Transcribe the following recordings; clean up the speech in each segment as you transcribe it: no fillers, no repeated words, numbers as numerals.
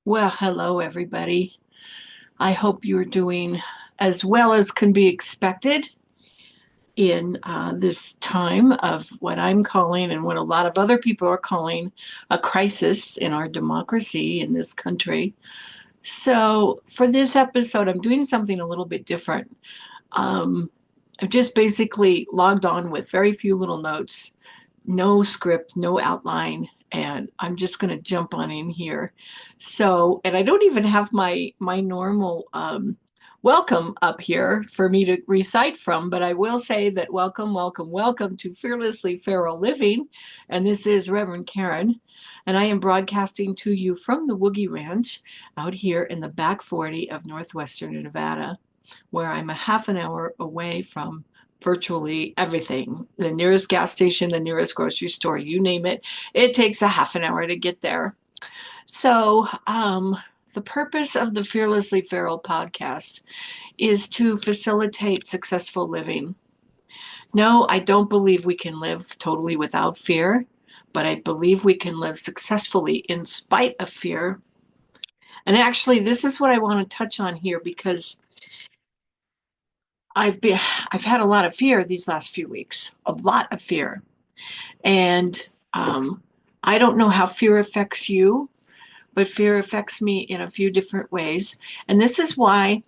Well, hello, everybody. I hope you're doing as well as can be expected in this time of what I'm calling and what a lot of other people are calling a crisis in our democracy in this country. So, for this episode, I'm doing something a little bit different. Um, I've just basically logged on with very few little notes, no script, no outline, and I'm just going to jump on in here. So, and I don't even have my normal welcome up here for me to recite from, but I will say that welcome, welcome, welcome to Fearlessly Feral Living, and this is Reverend Karen, and I am broadcasting to you from the Woogie Ranch out here in the back 40 of northwestern Nevada, where I'm a half an hour away from virtually everything. The nearest gas station, the nearest grocery store, you name it. It takes a half an hour to get there. So, the purpose of the Fearlessly Feral podcast is to facilitate successful living. No, I don't believe we can live totally without fear, but I believe we can live successfully in spite of fear. And actually, this is what I want to touch on here because I've had a lot of fear these last few weeks, a lot of fear. And I don't know how fear affects you, but fear affects me in a few different ways. And this is why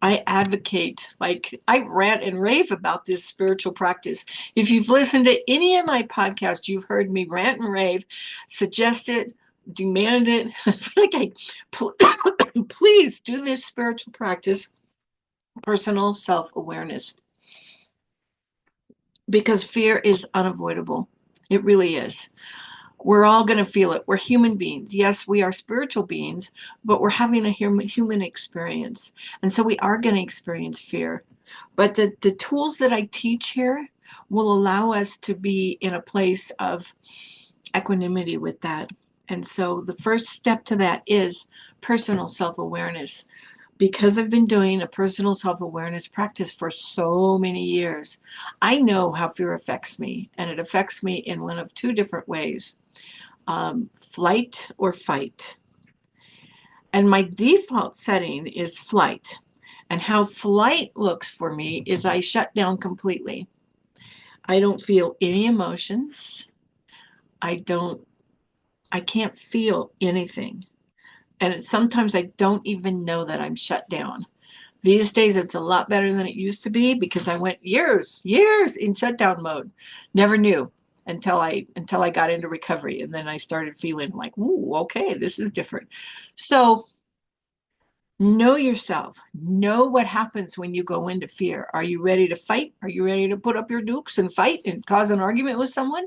I advocate, like I rant and rave about this spiritual practice. If you've listened to any of my podcasts, you've heard me rant and rave, suggest it, demand it. I feel like please do this spiritual practice, personal self-awareness, because fear is unavoidable. It really is. We're all going to feel it. We're human beings. Yes, we are spiritual beings, but we're having a human experience. And so we are going to experience fear. But the tools that I teach here will allow us to be in a place of equanimity with that. And so the first step to that is personal self awareness. Because I've been doing a personal self awareness practice for so many years, I know how fear affects me, and it affects me in one of two different ways: flight or fight. And my default setting is flight. And how flight looks for me is I shut down completely. I don't feel any emotions. I don't, I can't feel anything. And sometimes I don't even know that I'm shut down. These days, it's a lot better than it used to be because I went years in shutdown mode. Never knew until I got into recovery, and then I started feeling like, ooh, okay, this is different. So know yourself. Know what happens when you go into fear. Are you ready to fight? Are you ready to put up your dukes and fight and cause an argument with someone?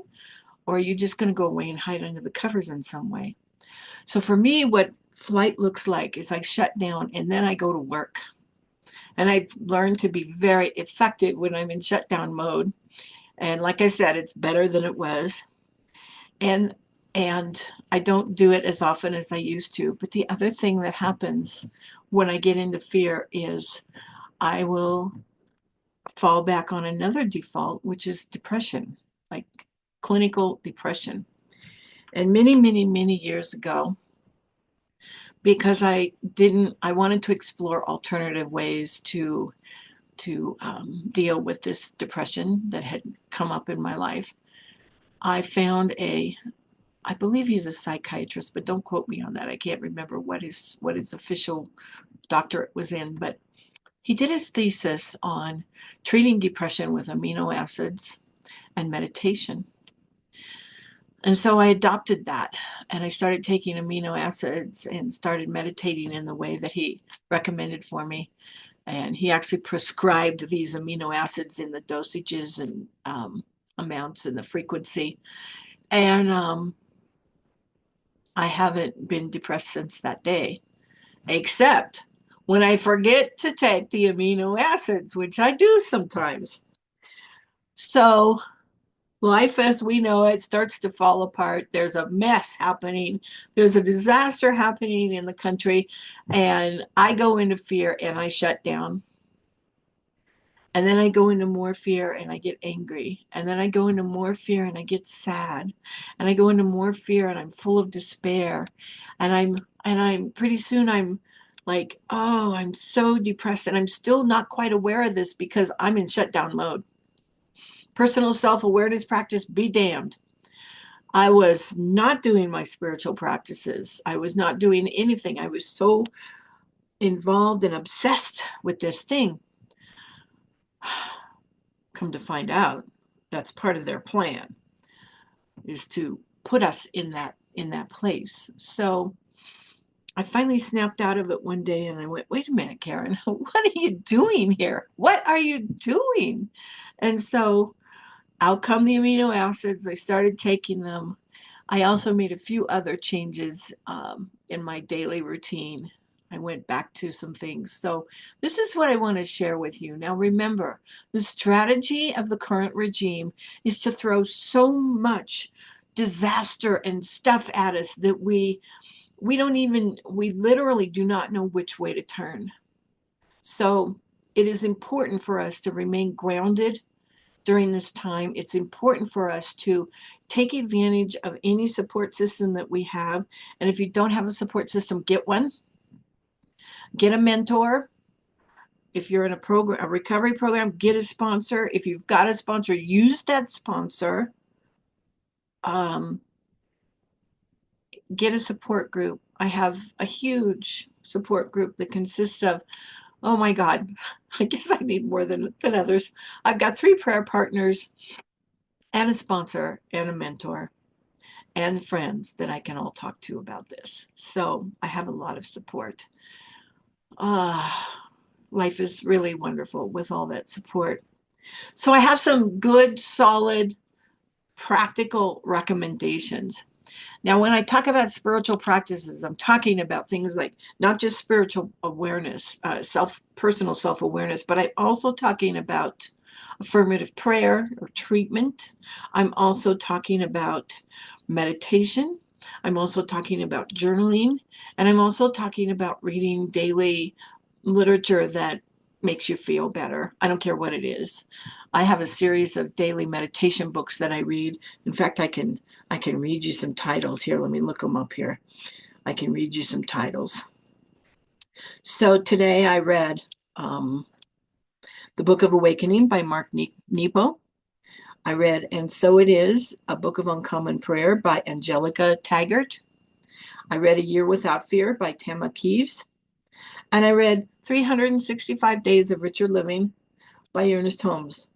Or are you just going to go away and hide under the covers in some way? So for me, what flight looks like is I shut down and then I go to work. And I've learned to be very effective when I'm in shutdown mode. And like I said, it's better than it was. And and I don't do it as often as I used to. But the other thing that happens when I get into fear is I will fall back on another default, which is depression, like clinical depression. And many years ago, because I wanted to explore alternative ways to deal with this depression that had come up in my life. I found I believe he's a psychiatrist, but don't quote me on that. I can't remember what his official doctorate was in, but he did his thesis on treating depression with amino acids and meditation. And so I adopted that and I started taking amino acids and started meditating in the way that he recommended for me. And he actually prescribed these amino acids in the dosages and amounts and the frequency. And I haven't been depressed since that day, except when I forget to take the amino acids, which I do sometimes. So life as we know it starts to fall apart. There's a mess happening. There's a disaster happening in the country. And I go into fear and I shut down. And then I go into more fear and I get angry. And then I go into more fear and I get sad. And I go into more fear and I'm full of despair. And And I'm pretty soon I'm like, oh, I'm so depressed. And I'm still not quite aware of this because I'm in shutdown mode. Personal self-awareness practice, be damned. I was not doing my spiritual practices. I was not doing anything. I was so involved and obsessed with this thing. Come to find out, that's part of their plan, is to put us in that place. So I finally snapped out of it one day and I went, wait a minute, Karen, what are you doing here? What are you doing? And so out come the amino acids. I started taking them. I also made a few other changes in my daily routine. I went back to some things. So this is what I want to share with you. Now, remember, the strategy of the current regime is to throw so much disaster and stuff at us that we literally do not know which way to turn. So it is important for us to remain grounded during this time. It's important for us to take advantage of any support system that we have. And if you don't have a support system, get one. Get a mentor. If you're in a program, a recovery program, get a sponsor. If you've got a sponsor, use that sponsor. Um, get a support group. I have a huge support group that consists of, oh my God, I guess I need more than others. I've got 3 prayer partners and a sponsor and a mentor and friends that I can all talk to about this. So I have a lot of support. Life is really wonderful with all that support. So I have some good, solid, practical recommendations. Now, when I talk about spiritual practices, I'm talking about things like not just spiritual awareness, personal self-awareness, but I'm also talking about affirmative prayer or treatment. I'm also talking about meditation. I'm also talking about journaling. And I'm also talking about reading daily literature that makes you feel better. I don't care what it is. I have a series of daily meditation books that I read. In fact, I can read you some titles here. Let me look them up here. I can read you some titles. So today I read The Book of Awakening by Mark Nepo. I read And So It Is, A Book of Uncommon Prayer by Angelica Taggart. I read A Year Without Fear by Tama Kieves. And I read 365 Days of Richer Living by Ernest Holmes.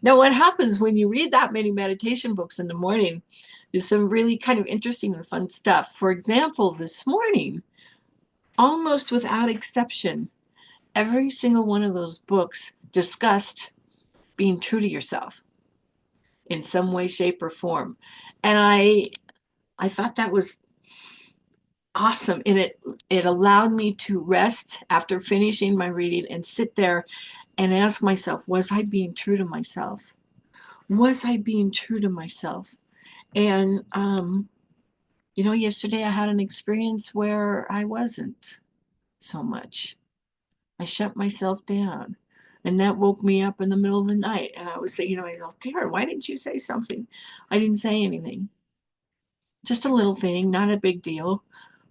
Now, what happens when you read that many meditation books in the morning is some really kind of interesting and fun stuff. For example, this morning, almost without exception, every single one of those books discussed being true to yourself in some way, shape, or form. And I thought that was awesome. And it allowed me to rest after finishing my reading and sit there and ask myself, was I being true to myself? Was I being true to myself? And yesterday I had an experience where I wasn't so much. I shut myself down. And that woke me up in the middle of the night. And I was thinking to myself, Karen, why didn't you say something? I didn't say anything. Just a little thing, not a big deal,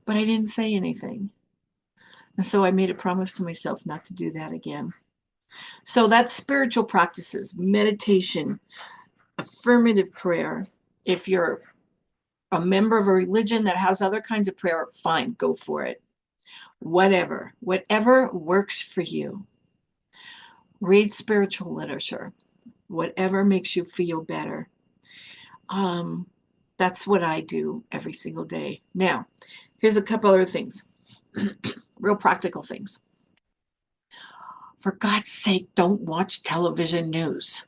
but I didn't say anything. And so I made a promise to myself not to do that again. So that's spiritual practices, meditation, affirmative prayer. If you're a member of a religion that has other kinds of prayer, fine, go for it. Whatever works for you. Read spiritual literature, whatever makes you feel better. That's what I do every single day. Now, here's a couple other things, real practical things. For God's sake, don't watch television news.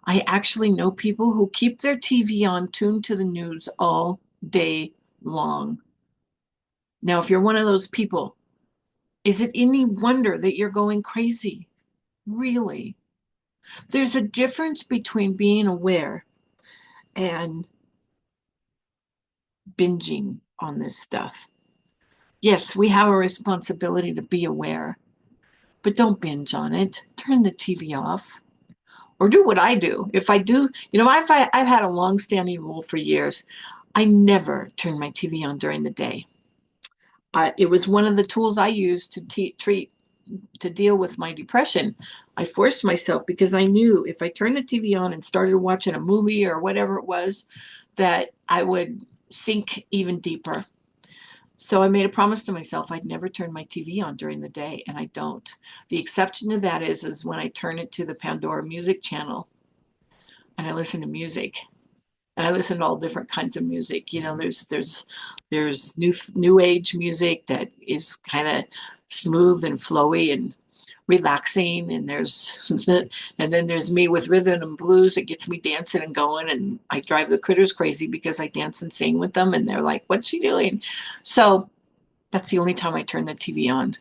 I actually know people who keep their TV on, tuned to the news all day long. Now, if you're one of those people, is it any wonder that you're going crazy? Really? There's a difference between being aware and binging on this stuff. Yes, we have a responsibility to be aware, but don't binge on it. Turn the TV off. Or do what I do. If I do, I've had a long-standing rule for years. I never turn my TV on during the day. It was one of the tools I used to deal with my depression. I forced myself because I knew if I turned the TV on and started watching a movie or whatever it was, that I would sink even deeper. So I made a promise to myself I'd never turn my TV on during the day, and I don't. The exception to that is when I turn it to the Pandora music channel and I listen to music. And I listen to all different kinds of music. You know, there's new age music that is kind of smooth and flowy and relaxing, and there's and then there's me with rhythm and blues that gets me dancing and going, and I drive the critters crazy because I dance and sing with them, and they're like, "What's she doing?" So that's the only time I turn the TV on.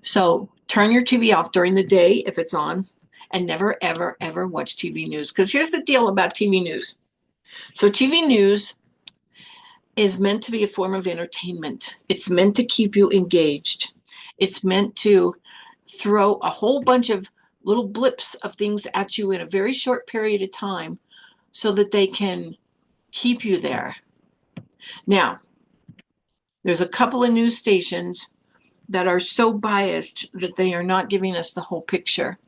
So turn your TV off during the day if it's on, and never ever ever watch TV news, because here's the deal about TV news. So TV news is meant to be a form of entertainment. It's meant to keep you engaged. It's meant to throw a whole bunch of little blips of things at you in a very short period of time so that they can keep you there. Now, there's a couple of news stations that are so biased that they are not giving us the whole picture.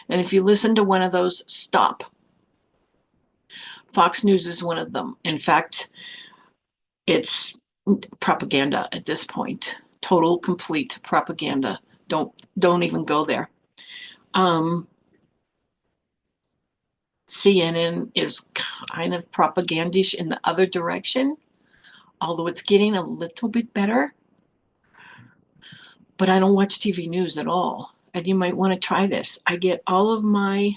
And if you listen to one of those, stop. Fox News is one of them. In fact, it's propaganda at this point. Total, complete propaganda. Don't even go there. CNN is kind of propagandish in the other direction, although it's getting a little bit better. But I don't watch TV news at all. And you might want to try this. I get all of my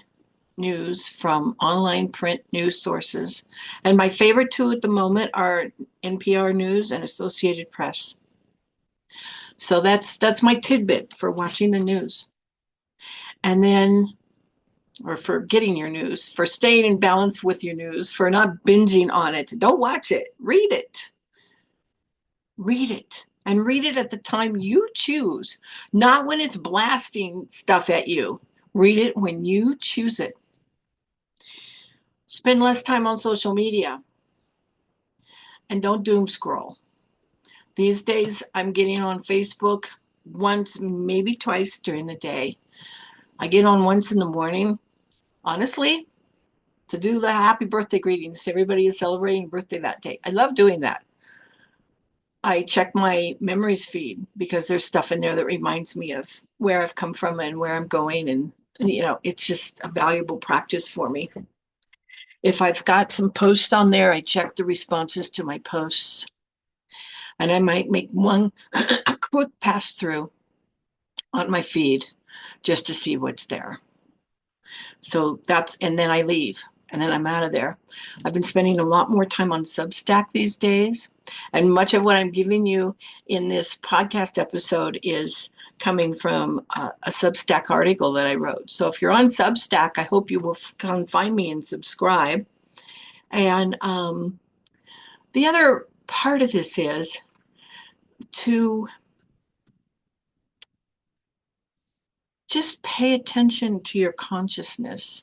news from online print news sources. And my favorite two at the moment are NPR News and Associated Press. So that's my tidbit for watching the news. And then, or for getting your news, for staying in balance with your news, for not binging on it. Don't watch it. Read it. Read it. And read it at the time you choose, not when it's blasting stuff at you. Read it when you choose it. Spend less time on social media. And don't doom scroll. These days, I'm getting on Facebook once, maybe twice during the day. I get on once in the morning, honestly, to do the happy birthday greetings. Everybody is celebrating a birthday that day. I love doing that. I check my memories feed because there's stuff in there that reminds me of where I've come from and where I'm going. And you know, it's just a valuable practice for me. If I've got some posts on there, I check the responses to my posts. And I might make one a quick pass through on my feed just to see what's there. So and then I leave, and then I'm out of there. I've been spending a lot more time on Substack these days, and much of what I'm giving you in this podcast episode is coming from a Substack article that I wrote. So if you're on Substack, I hope you will come find me and subscribe. And the other part of this is to just pay attention to your consciousness.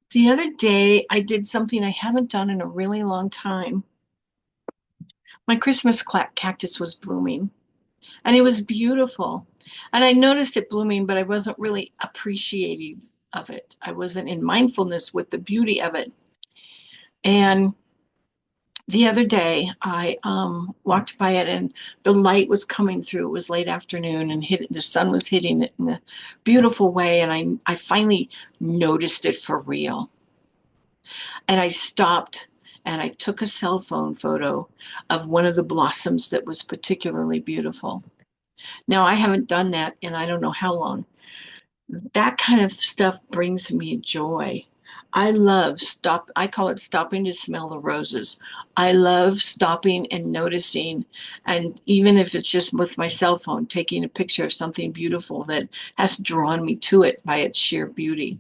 The other day I did something I haven't done in a really long time. My Christmas cactus was blooming, and it was beautiful. And I noticed it blooming, but I wasn't really appreciating of it. I wasn't in mindfulness with the beauty of it. And the other day I walked by it, and the light was coming through. It was late afternoon, and the sun was hitting it in a beautiful way. And I finally noticed it for real. And I stopped and I took a cell phone photo of one of the blossoms that was particularly beautiful. Now, I haven't done that in I don't know how long. That kind of stuff brings me joy. I call it stopping to smell the roses. I love stopping and noticing, and even if it's just with my cell phone, taking a picture of something beautiful that has drawn me to it by its sheer beauty.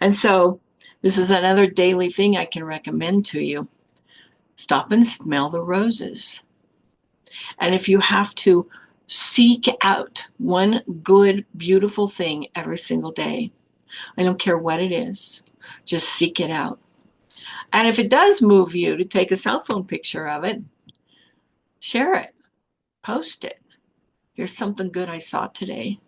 And so this is another daily thing I can recommend to you. Stop and smell the roses. And if you have to, seek out one good, beautiful thing every single day. I don't care what it is. Just seek it out. And if it does move you to take a cell phone picture of it, share it, post it. Here's something good I saw today.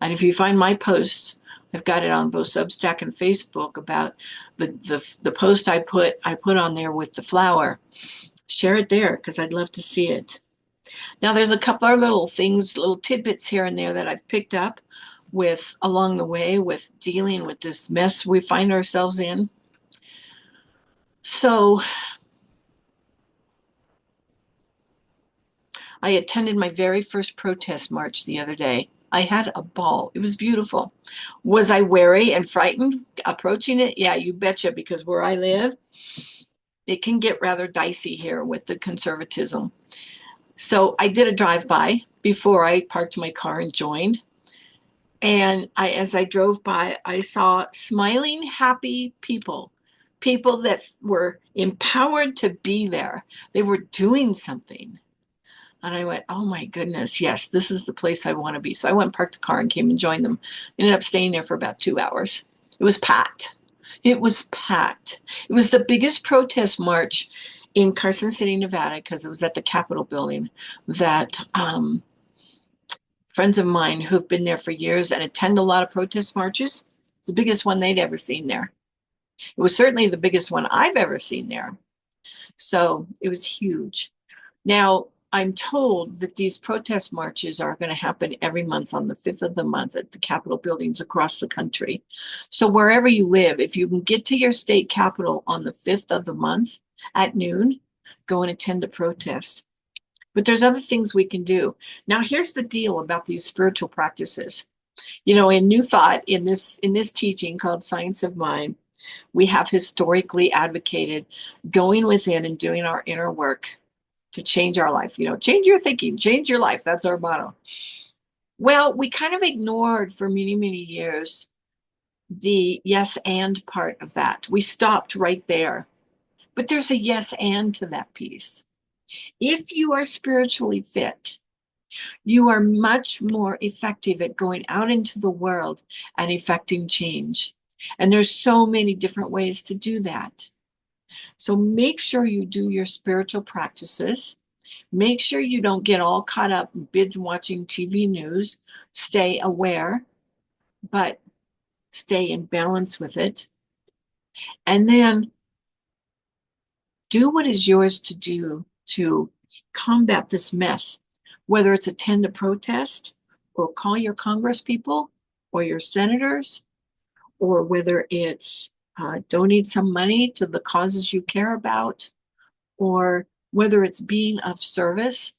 And if you find my posts, I've got it on both Substack and Facebook about the post I put on there with the flower. Share it there because I'd love to see it. Now there's a couple of little things, little tidbits here and there that I've picked up with along the way with dealing with this mess we find ourselves in. So I attended my very first protest march the other day. I had a ball. It was beautiful. Was I wary and frightened approaching it? Yeah, you betcha, because where I live, it can get rather dicey here with the conservatism. So I did a drive-by before I parked my car and joined. And as I drove by, I saw smiling, happy people, people that were empowered to be there. They were doing something. And I went, oh my goodness, yes, this is the place I want to be. So I went and parked the car and came and joined them. Ended up staying there for about 2 hours. It was packed. It was packed. It was the biggest protest march in Carson City, Nevada, because it was at the Capitol building that friends of mine who've been there for years and attend a lot of protest marches, it's the biggest one they'd ever seen there. It was certainly the biggest one I've ever seen there. So it was huge. Now, I'm told that these protest marches are going to happen every month on the 5th of the month at the Capitol buildings across the country. So wherever you live, if you can get to your state capitol on the 5th of the month at noon, go and attend a protest. But there's other things we can do. Now, here's the deal about these spiritual practices. You know, in New Thought, in this teaching called Science of Mind, we have historically advocated going within and doing our inner work to change our life. You know, change your thinking, change your life. That's our motto. Well, we kind of ignored for many, many years the yes and part of that. We stopped right there. But there's a yes and to that piece. If you are spiritually fit, you are much more effective at going out into the world and effecting change. And there's so many different ways to do that. So make sure you do your spiritual practices. Make sure you don't get all caught up in binge watching TV news. Stay aware, but stay in balance with it. And then do what is yours to do to combat this mess, whether it's attend a protest or call your Congress people or your senators, or whether it's donate some money to the causes you care about, or whether it's being of service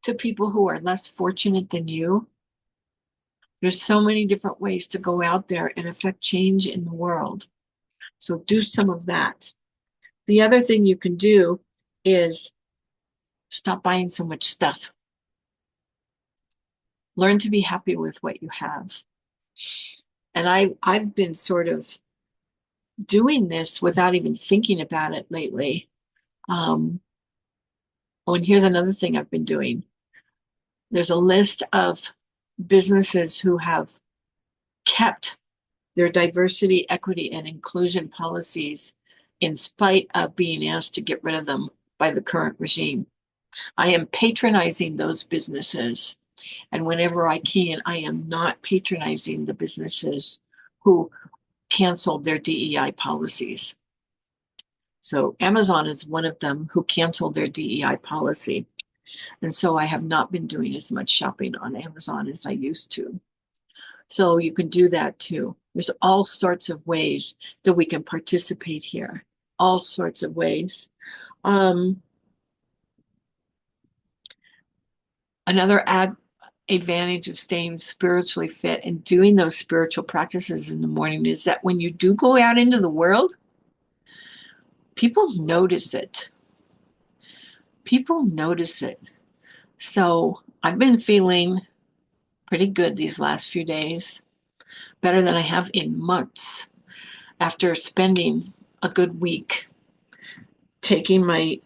to people who are less fortunate than you. There's so many different ways to go out there and affect change in the world. So do some of that. The other thing you can do is stop buying so much stuff. Learn to be happy with what you have. And I've been sort of doing this without even thinking about it lately. Oh, and here's another thing I've been doing. There's a list of businesses who have kept their diversity, equity, and inclusion policies in spite of being asked to get rid of them by the current regime. I am patronizing those businesses. And whenever I can, I am not patronizing the businesses who canceled their DEI policies. So Amazon is one of them who canceled their DEI policy. And so I have not been doing as much shopping on Amazon as I used to. So you can do that too. There's all sorts of ways that we can participate here. All sorts of ways. Another advantage of staying spiritually fit and doing those spiritual practices in the morning is that when you do go out into the world, people notice it. People notice it. So I've been feeling pretty good these last few days, better than I have in months, after spending a good week taking my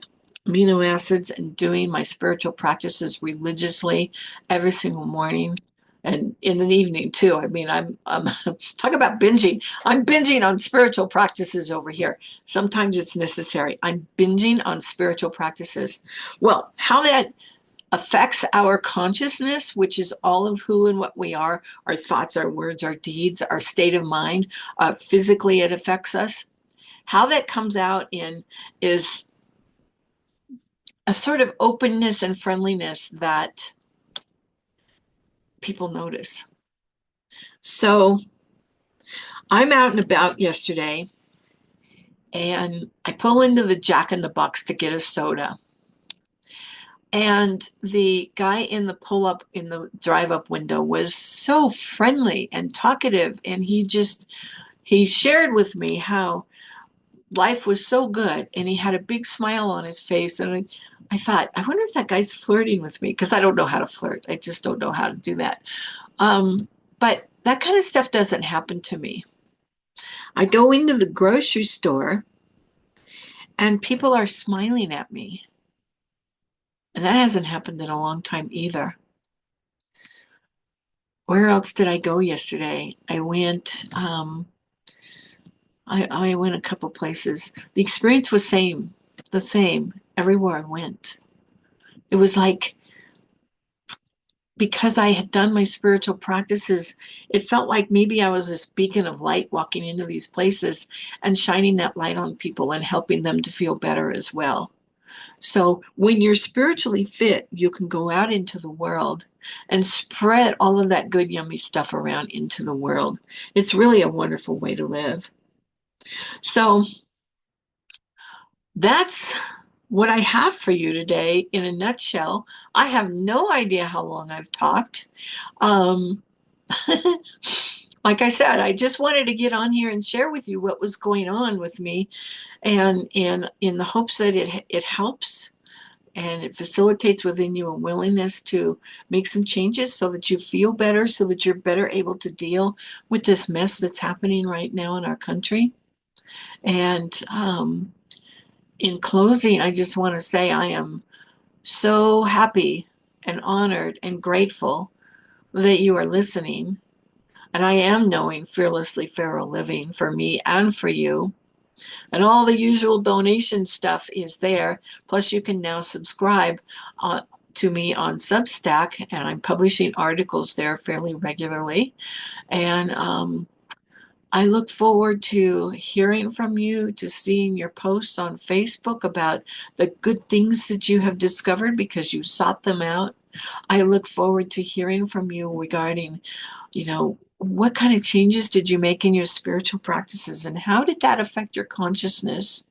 amino acids and doing my spiritual practices religiously every single morning. and in the evening too. I mean, I'm talk about binging. I'm binging on spiritual practices over here. Sometimes it's necessary. I'm binging on spiritual practices. Well, how that affects our consciousness, which is all of who and what we are, our thoughts, our words, our deeds, our state of mind. Physically, it affects us. How that comes out in is a sort of openness and friendliness that people notice. So I'm out and about yesterday, and I pull into the Jack in the Box to get a soda. And the guy in the pull up in the drive up window was so friendly and talkative. And he shared with me how life was so good. And he had a big smile on his face. And I thought, I wonder if that guy's flirting with me, because I don't know how to flirt. I just don't know how to do that. But that kind of stuff doesn't happen to me. I go into the grocery store and people are smiling at me. And that hasn't happened in a long time either. Where else did I go yesterday? I went a couple places. The experience was the same everywhere I went. It was like, because I had done my spiritual practices, it felt like maybe I was this beacon of light walking into these places and shining that light on people and helping them to feel better as well. So when you're spiritually fit, you can go out into the world and spread all of that good, yummy stuff around into the world. It's really a wonderful way to live. So that's what I have for you today in a nutshell. I have no idea how long I've talked. Um, like I said, I just wanted to get on here and share with you what was going on with me, and in the hopes that it helps and it facilitates within you a willingness to make some changes so that you feel better, so that you're better able to deal with this mess that's happening right now in our country. And in closing, I just want to say I am so happy and honored and grateful that you are listening. And I am knowing Fearlessly Feral Living for me and for you. And all the usual donation stuff is there. Plus, you can now subscribe to me on Substack, and I'm publishing articles there fairly regularly. And I look forward to hearing from you, to seeing your posts on Facebook about the good things that you have discovered because you sought them out. I look forward to hearing from you regarding, what kind of changes did you make in your spiritual practices and how did that affect your consciousness?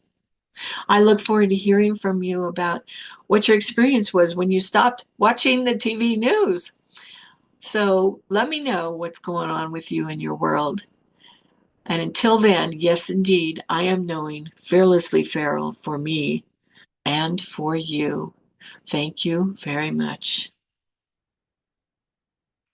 I look forward to hearing from you about what your experience was when you stopped watching the TV news. So let me know what's going on with you in your world. And until then, yes, indeed, I am knowing Fearlessly Feral for me and for you. Thank you very much.